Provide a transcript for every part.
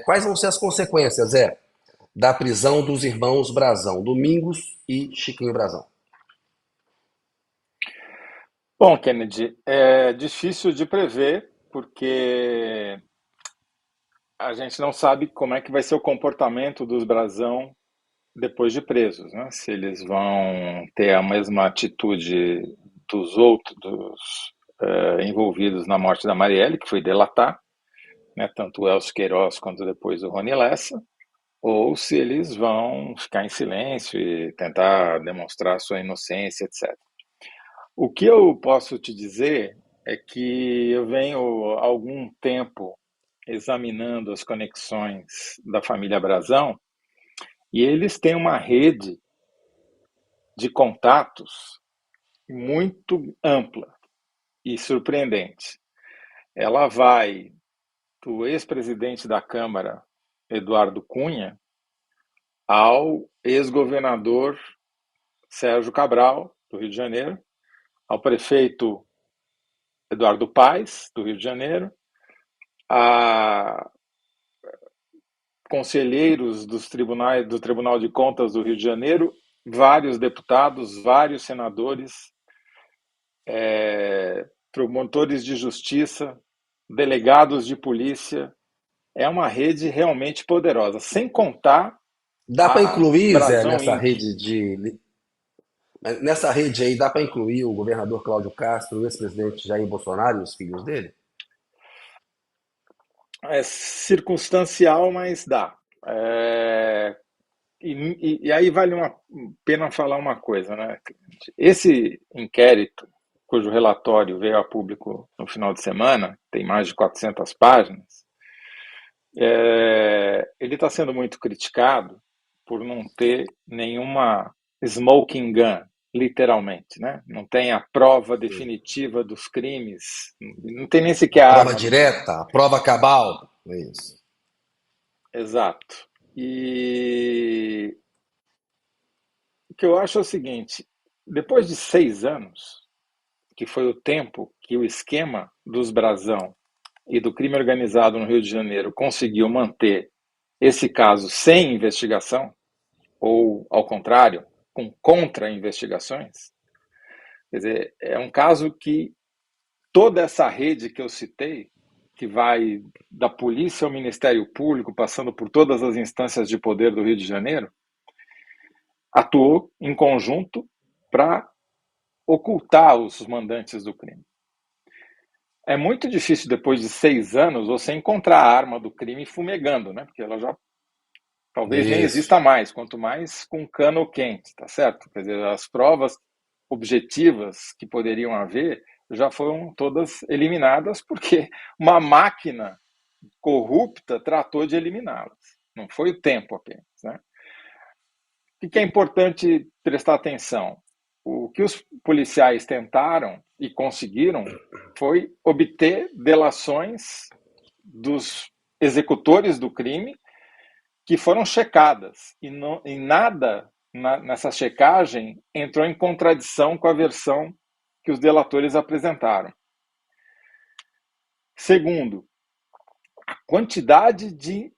Quais vão ser as consequências, Zé, da prisão dos irmãos Brazão, Domingos e Chiquinho Brazão? Bom, Kennedy, é difícil de prever, porque a gente não sabe como é que vai ser o comportamento dos Brazão depois de presos, né? Se eles vão ter a mesma atitude dos outros envolvidos na morte da Marielle, que foi delatar, né? Tanto o Elcio Queiroz quanto depois o Rony Lessa, ou se eles vão ficar em silêncio e tentar demonstrar sua inocência, etc. O que eu posso te dizer é que eu venho há algum tempo examinando as conexões da família Brazão e eles têm uma rede de contatos muito ampla e surpreendente. Ela vai do ex-presidente da Câmara, Eduardo Cunha, ao ex-governador Sérgio Cabral, do Rio de Janeiro, ao prefeito Eduardo Paes, do Rio de Janeiro, a conselheiros dos tribunais, do Tribunal de Contas do Rio de Janeiro, vários deputados, vários senadores, promotores de justiça, delegados de polícia. É uma rede realmente poderosa, sem contar Dá para a incluir, Zé, Brasão Inc. nessa rede aí, dá para incluir o governador Cláudio Castro, o ex-presidente Jair Bolsonaro e os filhos dele? É circunstancial, mas dá. E aí vale uma pena falar uma coisa, né? Esse inquérito, cujo relatório veio a público no final de semana, tem mais de 400 páginas, ele está sendo muito criticado por não ter nenhuma smoking gun, literalmente, né? Não tem a prova definitiva dos crimes, não tem nem A sequer a prova arma do crime. direta, a prova cabal. É isso. Exato. E o que eu acho é o seguinte: depois de 6 anos, que foi o tempo que o esquema dos Brasão e do crime organizado no Rio de Janeiro conseguiu manter esse caso sem investigação, ou, ao contrário, com contra-investigações, quer dizer, é um caso que toda essa rede que eu citei, que vai da polícia ao Ministério Público, passando por todas as instâncias de poder do Rio de Janeiro, atuou em conjunto para ocultar os mandantes do crime. É muito difícil, depois de 6 anos, você encontrar a arma do crime fumegando, né? Porque ela já talvez nem Isso. exista mais, quanto mais com cano quente, tá certo? Quer dizer, as provas objetivas que poderiam haver já foram todas eliminadas porque uma máquina corrupta tratou de eliminá-las. Não foi o tempo apenas, né? O que é importante prestar atenção? O que os policiais tentaram e conseguiram foi obter delações dos executores do crime que foram checadas e, não, e nada nessa checagem entrou em contradição com a versão que os delatores apresentaram. Segundo, a quantidade de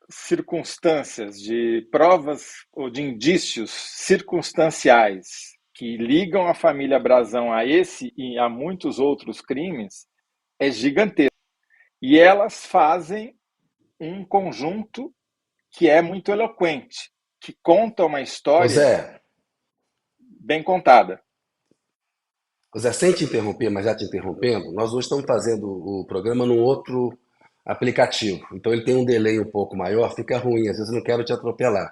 circunstâncias, de provas ou de indícios circunstanciais que ligam a família Brazão a esse e a muitos outros crimes é gigantesco. E elas fazem um conjunto que é muito eloquente, que conta uma Ô história Zé, bem contada. Zé, sem te interromper, mas já te interrompendo, nós hoje estamos fazendo o programa num outro aplicativo. Então ele tem um delay um pouco maior, fica ruim, às vezes eu não quero te atropelar.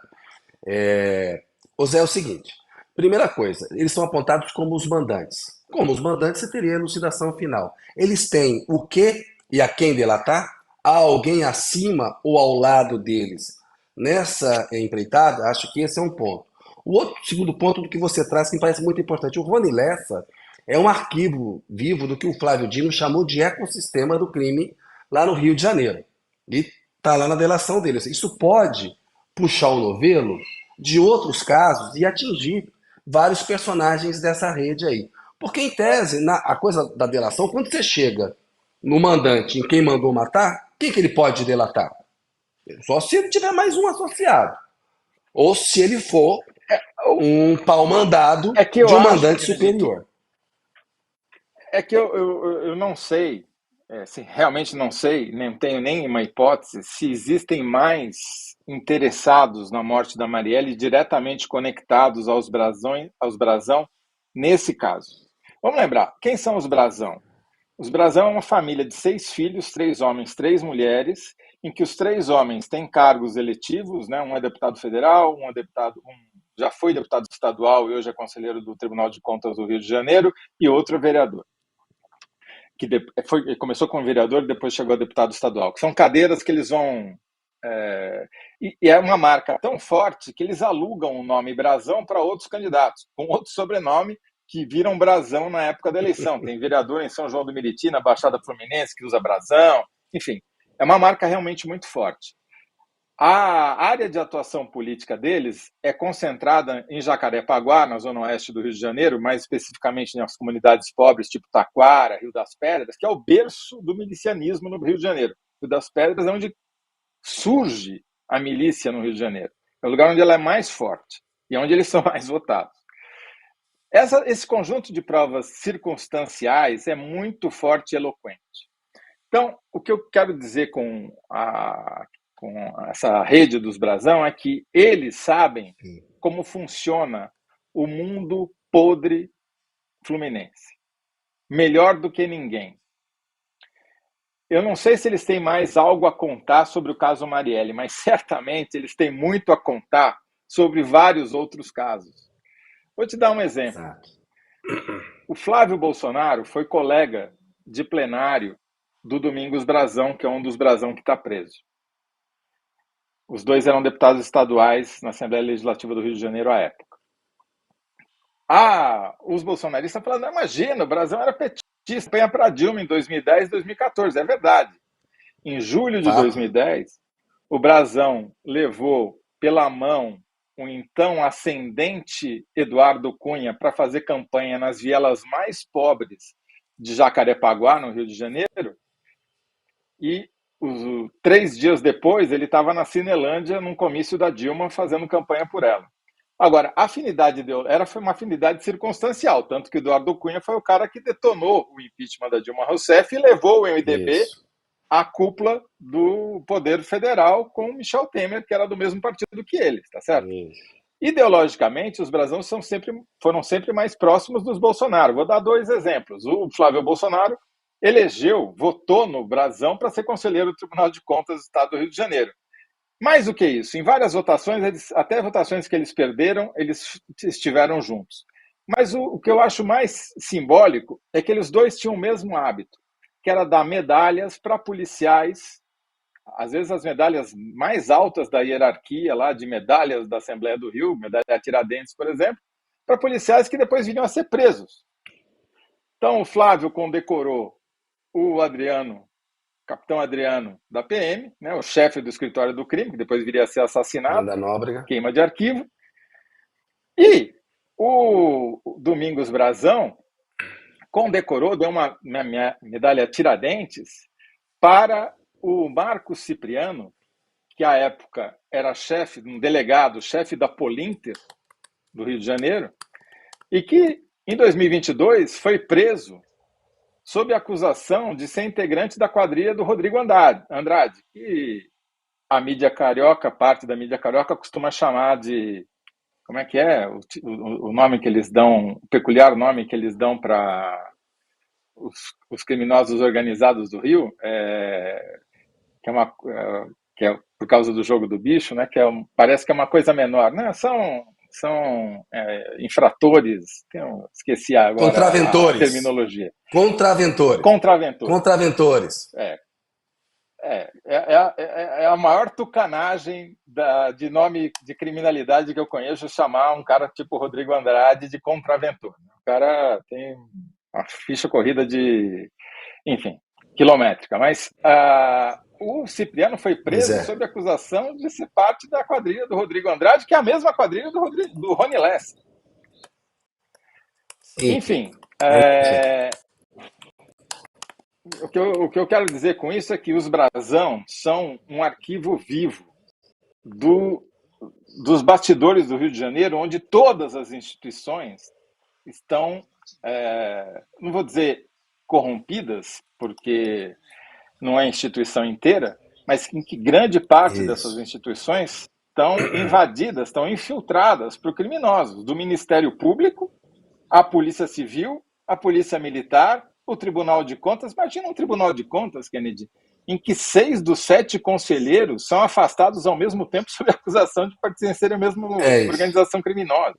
Ô Zé, é o seguinte: primeira coisa, eles são apontados como os mandantes. Como os mandantes, você teria a elucidação final. Eles têm o que e a quem delatar? Há alguém acima ou ao lado deles? Nessa empreitada, acho que esse é um ponto. O outro segundo ponto do que você traz, que me parece muito importante, o Rony Lessa é um arquivo vivo do que o Flávio Dino chamou de ecossistema do crime lá no Rio de Janeiro. E está lá na delação dele. Isso pode puxar o novelo de outros casos e atingir vários personagens dessa rede aí. Porque, em tese, a coisa da delação, quando você chega no mandante, em quem mandou matar, quem que ele pode delatar? Só se ele tiver mais um associado. Ou se ele for um pau-mandado É que de eu um acho, mandante Kennedy, que superior. eu não sei, realmente não sei, nem tenho nenhuma hipótese, se existem mais interessados na morte da Marielle diretamente conectados aos Brazão nesse caso. Vamos lembrar, quem são os Brazão? Os Brazão é uma família de 6 filhos, 3 homens, 3 mulheres, em que os 3 homens têm cargos eletivos, né? Um é deputado federal, já foi deputado estadual e hoje é conselheiro do Tribunal de Contas do Rio de Janeiro, e outro é vereador começou como vereador e depois chegou a deputado estadual, que são cadeiras que eles vão. E é uma marca tão forte que eles alugam o nome Brazão para outros candidatos, com outro sobrenome, que viram Brazão na época da eleição. Tem vereador em São João do Meriti, na Baixada Fluminense, que usa Brazão. Enfim, é uma marca realmente muito forte. A área de atuação política deles é concentrada em Jacarepaguá, na zona oeste do Rio de Janeiro, mais especificamente nas comunidades pobres, tipo Taquara, Rio das Pedras, que é o berço do milicianismo no Rio de Janeiro. Rio das Pedras é onde surge a milícia no Rio de Janeiro. É o lugar onde ela é mais forte e onde eles são mais votados. Esse conjunto de provas circunstanciais é muito forte e eloquente. Então, o que eu quero dizer com essa rede dos Brazão é que eles sabem como funciona o mundo podre fluminense. Melhor do que ninguém. Eu não sei se eles têm mais algo a contar sobre o caso Marielle, mas certamente eles têm muito a contar sobre vários outros casos. Vou te dar um exemplo. O Flávio Bolsonaro foi colega de plenário do Domingos Brazão, que é um dos Brazão que está preso. Os dois eram deputados estaduais na Assembleia Legislativa do Rio de Janeiro à época. Os bolsonaristas falaram, não, imagina, o Brazão era petista, campanha para Dilma em 2010 e 2014. É verdade. Em julho de 2010, o Brazão levou pela mão o então ascendente Eduardo Cunha para fazer campanha nas vielas mais pobres de Jacarepaguá, no Rio de Janeiro, e 3 dias depois ele estava na Cinelândia, num comício da Dilma, fazendo campanha por ela. Agora, a afinidade foi uma afinidade circunstancial, tanto que Eduardo Cunha foi o cara que detonou o impeachment da Dilma Rousseff e levou o MDB à cúpula do Poder Federal com Michel Temer, que era do mesmo partido que ele, tá certo? Ideologicamente, os brasileiros foram sempre mais próximos dos Bolsonaro. Vou dar 2 exemplos. O Flávio Bolsonaro votou no Brazão para ser conselheiro do Tribunal de Contas do Estado do Rio de Janeiro. Mais do que isso, em várias votações, até votações que eles perderam, eles estiveram juntos. Mas o que eu acho mais simbólico é que eles dois tinham o mesmo hábito, que era dar medalhas para policiais, às vezes as medalhas mais altas da hierarquia lá de medalhas da Assembleia do Rio, medalha Tiradentes, por exemplo, para policiais que depois viriam a ser presos. Então o Flávio condecorou o Adriano, capitão Adriano da PM, né, o chefe do escritório do crime, que depois viria a ser assassinado, queima de arquivo. E o Domingos Brazão condecorou, deu uma medalha Tiradentes para o Marcos Cipriano, que à época era um delegado, chefe da Polinter do Rio de Janeiro, e que em 2022 foi preso sob acusação de ser integrante da quadrilha do Rodrigo Andrade, que a mídia carioca, parte da mídia carioca, costuma chamar de... Como é que é o nome que eles dão, o peculiar nome que eles dão para os criminosos organizados do Rio, que é por causa do jogo do bicho, né? Parece que é uma coisa menor. Não, são infratores, esqueci agora a terminologia. Contraventores. É a maior tucanagem de nome de criminalidade que eu conheço, chamar um cara tipo Rodrigo Andrade de contraventor. O cara tem uma ficha corrida enfim, quilométrica. Mas o Cipriano foi preso sob acusação de ser parte da quadrilha do Rodrigo Andrade, que é a mesma quadrilha do Rony Lessa. Enfim, o que eu quero dizer com isso é que os brasão são um arquivo vivo do, dos bastidores do Rio de Janeiro, onde todas as instituições estão, não vou dizer corrompidas, porque não é a instituição inteira, mas em que grande parte dessas Isso. instituições estão invadidas, estão infiltradas por criminosos, do Ministério Público, a Polícia Civil, a Polícia Militar, o Tribunal de Contas. Imagina um Tribunal de Contas, Kennedy, em que 6 dos 7 conselheiros são afastados ao mesmo tempo sob acusação de pertencerem à mesma É isso. organização criminosa.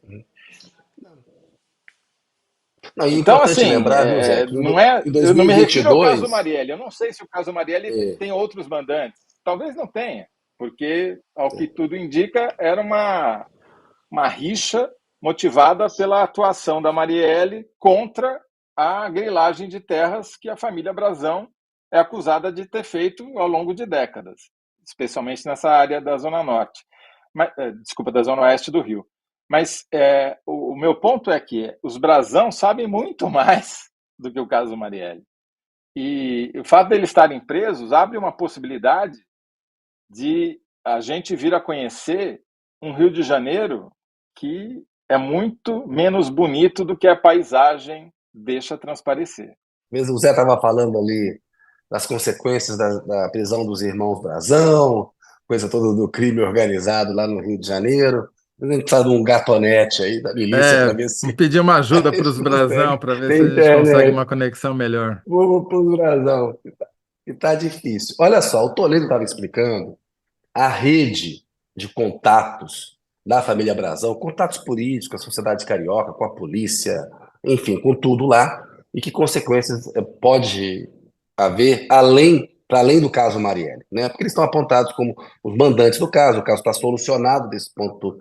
Não, e é Então, importante assim, lembrar, viu, Zé, que não é, em eu não me refiro ao caso 2022, Marielle. Eu não sei se o caso Marielle tem outros mandantes. Talvez não tenha, porque, ao que tudo indica, era uma rixa motivada pela atuação da Marielle contra a grilagem de terras que a família Brazão é acusada de ter feito ao longo de décadas, especialmente nessa área da Zona Norte, mas, desculpa, da Zona Oeste do Rio. Mas o meu ponto é que os Brazão sabem muito mais do que o caso Marielle. E o fato deles estarem presos abre uma possibilidade de a gente vir a conhecer um Rio de Janeiro que é muito menos bonito do que a paisagem deixa transparecer. mesmo o Zé estava falando ali das consequências da prisão dos irmãos Brazão, coisa toda do crime organizado lá no Rio de Janeiro. A gente precisa de um gatonete aí da milícia para ver Vamos se pedir uma a ajuda para gente os Brazão consegue para ver se ter a gente consegue uma internet. conexão melhor. Vamos para o Brazão. E tá difícil. Olha só, o Toledo estava explicando a rede de contatos da família Brazão, contatos políticos, com a sociedade carioca, com a polícia, enfim, com tudo lá, e que consequências pode haver para além do caso Marielle, né? Porque eles estão apontados como os mandantes do caso, o caso está solucionado desse ponto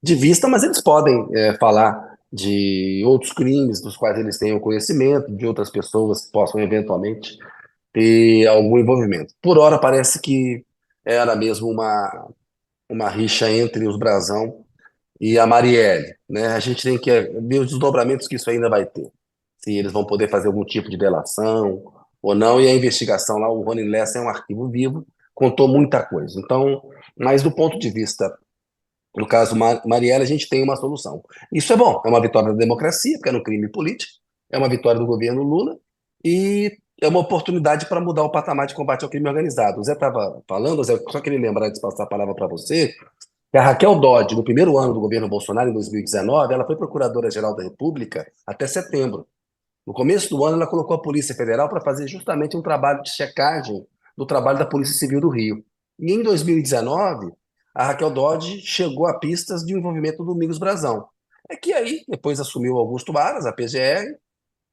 de vista, mas eles podem falar de outros crimes dos quais eles tenham conhecimento, de outras pessoas que possam eventualmente ter algum envolvimento. Por hora parece que era mesmo uma rixa entre os Brazão e a Marielle, né? A gente tem que ver os desdobramentos que isso ainda vai ter. Se eles vão poder fazer algum tipo de delação ou não, e a investigação lá, o Rony Lessa é um arquivo vivo, contou muita coisa. Então, mas do ponto de vista, no caso Marielle, a gente tem uma solução. Isso é bom, é uma vitória da democracia, porque é um crime político, é uma vitória do governo Lula, e é uma oportunidade para mudar o patamar de combate ao crime organizado. O Zé estava falando, Zé, eu só queria lembrar de passar a palavra para você, que a Raquel Dodge, no primeiro ano do governo Bolsonaro, em 2019, ela foi procuradora-geral da República até setembro. No começo do ano, ela colocou a Polícia Federal para fazer justamente um trabalho de checagem do trabalho da Polícia Civil do Rio. E em 2019, a Raquel Dodge chegou a pistas de um envolvimento do Domingos Brazão. É que aí, depois assumiu Augusto Aras, a PGR,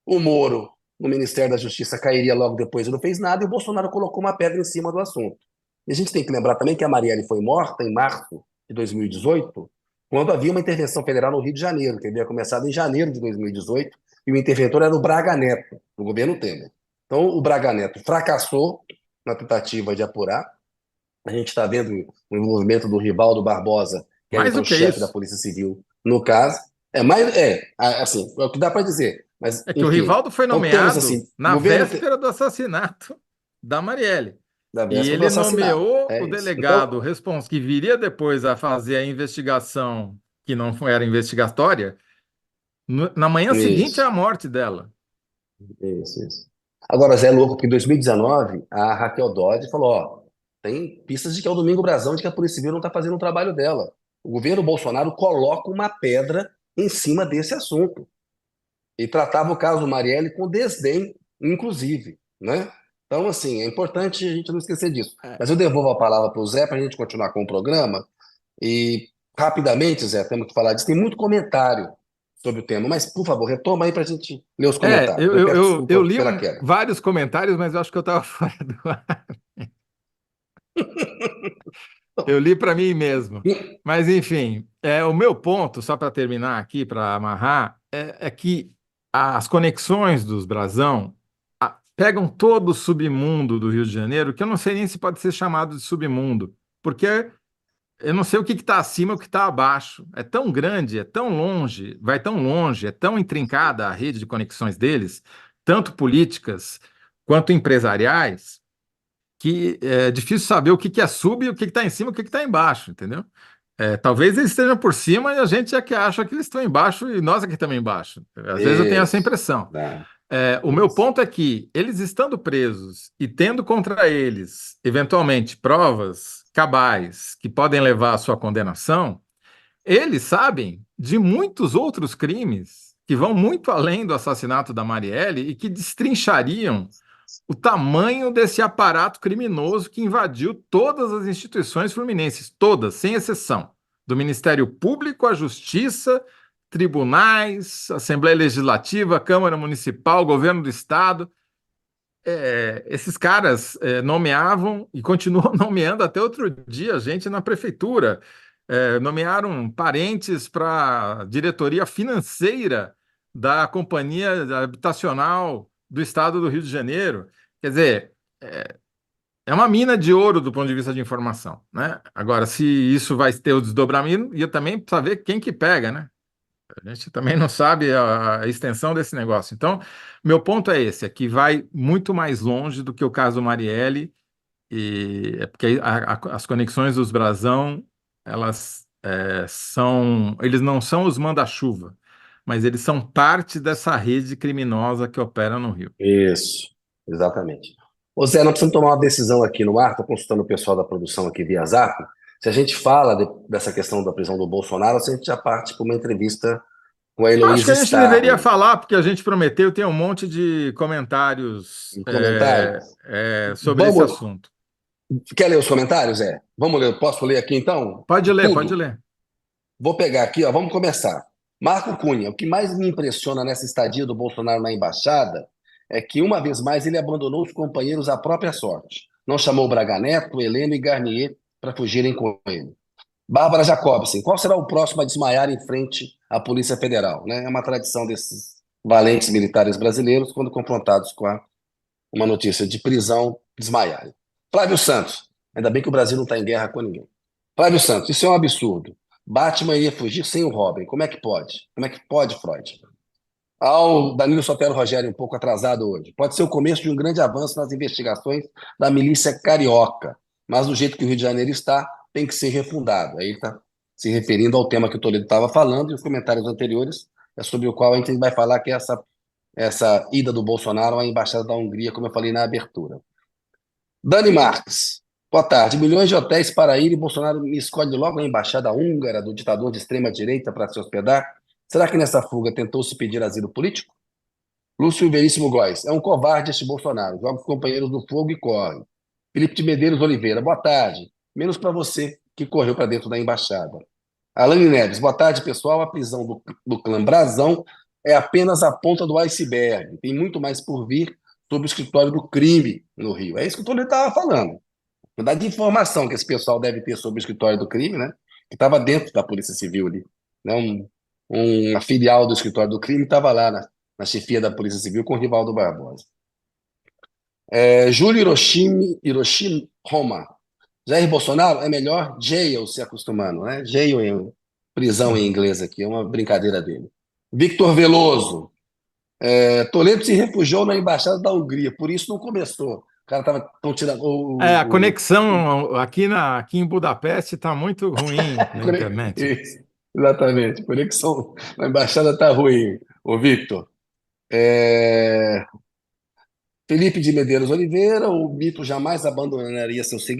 o Moro, no Ministério da Justiça, cairia logo depois e não fez nada, e o Bolsonaro colocou uma pedra em cima do assunto. E a gente tem que lembrar também que a Marielle foi morta em março de 2018, quando havia uma intervenção federal no Rio de Janeiro, que havia começado em janeiro de 2018, e o interventor era o Braga Neto, do governo Temer. Então, o Braga Neto fracassou na tentativa de apurar. A gente está vendo o envolvimento do Rivaldo Barbosa, que era Mais então do que chefe da isso, Polícia Civil, no caso. Assim, é o que dá para dizer. Mas, é que o enfim, Rivaldo foi então temos nomeado assim, na governo véspera do assassinato da Marielle. da E véspera do ele assassinato. nomeou É o isso. Então, delegado que viria depois a fazer a investigação, que não era investigatória, na manhã seguinte à isso, morte dela. isso. Agora, Zé é louco, porque em 2019, a Raquel Dodge falou, ó, tem pistas de que é o Domingo Brazão, de que a Polícia Civil não está fazendo o trabalho dela. O governo Bolsonaro coloca uma pedra em cima desse assunto. E tratava o caso Marielle com desdém, inclusive, né? Então, assim, é importante a gente não esquecer disso. É, Mas eu devolvo a palavra para o Zé para a gente continuar com o programa. E, rapidamente, Zé, temos que falar disso. Tem muito comentário sobre o tema, mas, por favor, retoma aí para a gente ler os comentários. eu, Eu eu, peço eu, eu desculpa li pela queda. vários comentários, mas eu acho que eu estava fora do ar. Eu li para mim mesmo. Mas, enfim, o meu ponto, só para terminar aqui, para amarrar, é que as conexões dos Brasão pegam todo o submundo do Rio de Janeiro, que eu não sei nem se pode ser chamado de submundo, porque eu não sei o que está acima e o que está abaixo. É tão grande, é tão longe, vai tão longe, é tão intrincada a rede de conexões deles, tanto políticas, quanto empresariais, que é difícil saber o que que é sub e o que está em cima e o que está embaixo, entendeu? Talvez eles estejam por cima e a gente é que acha que eles estão embaixo e nós aqui também embaixo. Às vezes eu tenho essa Isso. impressão. Né? O meu Isso. ponto é que eles estando presos e tendo contra eles, eventualmente, provas cabais que podem levar à sua condenação, eles sabem de muitos outros crimes que vão muito além do assassinato da Marielle e que destrinchariam o tamanho desse aparato criminoso que invadiu todas as instituições fluminenses, todas, sem exceção, do Ministério Público à Justiça, tribunais, Assembleia Legislativa, Câmara Municipal, Governo do Estado. Esses caras nomeavam e continuam nomeando até outro dia gente na prefeitura. Nomearam parentes para a diretoria financeira da Companhia Habitacional do Estado do Rio de Janeiro. Quer dizer, é uma mina de ouro do ponto de vista de informação, né? Agora, se isso vai ter o desdobramento, e também precisa ver quem que pega, né? A gente também não sabe a extensão desse negócio. Então, meu ponto é esse, é que vai muito mais longe do que o caso Marielle, e é porque as conexões dos Brasão, elas eles não são os manda-chuva, mas eles são parte dessa rede criminosa que opera no Rio. Isso, exatamente. Ô Zé, nós precisamos tomar uma decisão aqui no ar, estou consultando o pessoal da produção aqui via Zap. Se a gente fala dessa questão da prisão do Bolsonaro, ou se a gente já parte para uma entrevista com a Eu acho que Heloísa a gente deveria Starling. falar, porque a gente prometeu, tem um monte de comentários Um comentário? sobre esse Vamos. assunto. Quer ler os comentários, Zé? Vamos ler. Posso ler aqui então? Pode ler, pode Tudo. ler. Vou pegar aqui, ó. Vamos começar. Marco Cunha, o que mais me impressiona nessa estadia do Bolsonaro na embaixada é que, uma vez mais, ele abandonou os companheiros à própria sorte. Não chamou Braga Neto, Heleno e Garnier para fugirem com ele. Bárbara Jacobsen, qual será o próximo a desmaiar em frente à Polícia Federal? Né? É uma tradição desses valentes militares brasileiros, quando confrontados com uma notícia de prisão, desmaiarem. Flávio Santos, ainda bem que o Brasil não está em guerra com ninguém. Flávio Santos, isso é um absurdo. Batman iria fugir sem o Robin. Como é que pode? Como é que pode, Freud? Ao Danilo Sotero Rogério, um pouco atrasado hoje. Pode ser o começo de um grande avanço nas investigações da milícia carioca, mas do jeito que o Rio de Janeiro está, tem que ser refundado. Aí ele está se referindo ao tema que o Toledo estava falando, e os comentários anteriores é sobre o qual a gente vai falar, que é essa ida do Bolsonaro à Embaixada da Hungria, como eu falei na abertura. Dani Marques, boa tarde. Milhões de hotéis para ir e Bolsonaro me escolhe logo a embaixada húngara do ditador de extrema-direita para se hospedar? Será que nessa fuga tentou se pedir asilo político? Lúcio Veríssimo Góes, é um covarde este Bolsonaro. Joga os companheiros do fogo e corre. Felipe de Medeiros Oliveira, boa tarde. Menos para você, que correu para dentro da embaixada. Alane Neves, boa tarde, pessoal. A prisão do clã Brasão é apenas a ponta do iceberg. Tem muito mais por vir sobre o escritório do crime no Rio. É isso que o Toledo estava falando. Quantidade de informação que esse pessoal deve ter sobre o escritório do crime, né? Que estava dentro da Polícia Civil ali. Né? Uma filial do escritório do crime estava lá na chefia da Polícia Civil com o Rivaldo Barbosa. Júlio Hiroshima Roma. Jair Bolsonaro é melhor jail se acostumando, né? Jail em prisão em inglês aqui, é uma brincadeira dele. Victor Veloso. Toledo se refugiou na embaixada da Hungria, por isso não começou. O cara estava tirando A conexão aqui em Budapeste está muito ruim na internet. Isso, exatamente, conexão na embaixada está ruim, ô Victor. Felipe de Medeiros Oliveira, o mito jamais abandonaria seu seguidor.